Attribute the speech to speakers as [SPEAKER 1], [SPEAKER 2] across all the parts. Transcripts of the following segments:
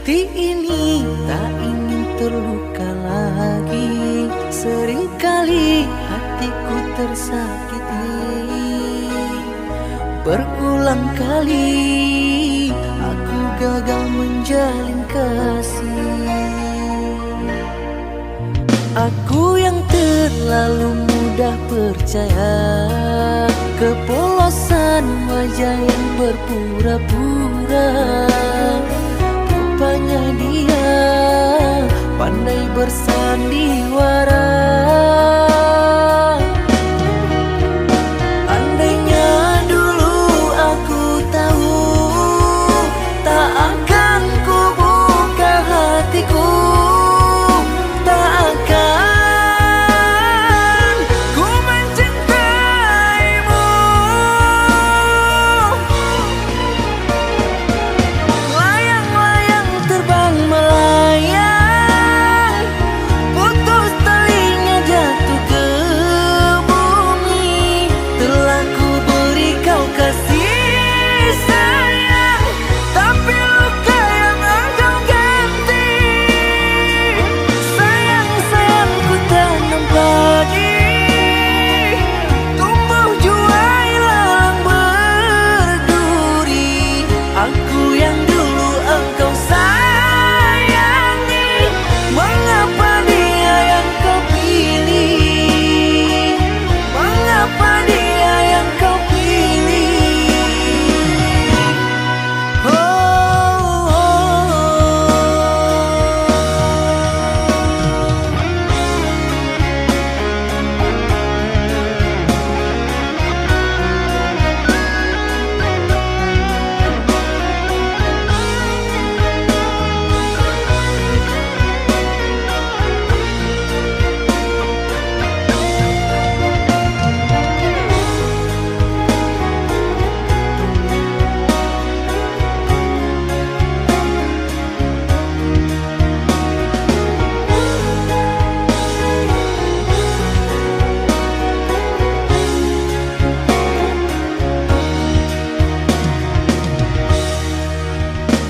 [SPEAKER 1] Hati ini tak ingin terluka lagi. Seringkali hatiku tersakiti. Berulang kali aku gagal menjalin kasih. Aku yang terlalu mudah percaya, kepolosan wajah yang berpura-pura. Rupanya dia pandai bersandiwara. Andainya dulu aku tahu, tak akan ku buka hatiku, tak akan ku mencintaimu. Layang-layang terbang melayang, putus talinya jatuh ke bumi. Telah ku beri kau kasih sayang, tapi luka yang engkau ganti. Sayang-sayang ku tanam padi, tumbuh juai lalang berduri. Aku yang dulu engkau sayangi, mengapa dia yang kau pilih? Mengapa dia yang kau pilih? Oh, oh,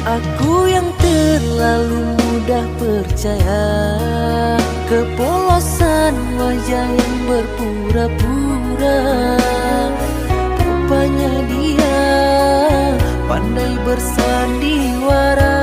[SPEAKER 1] aku yang terlalu mudah percaya, kepolosan wajah yang berpura-pura. Rupanya dia pandai bersandiwara.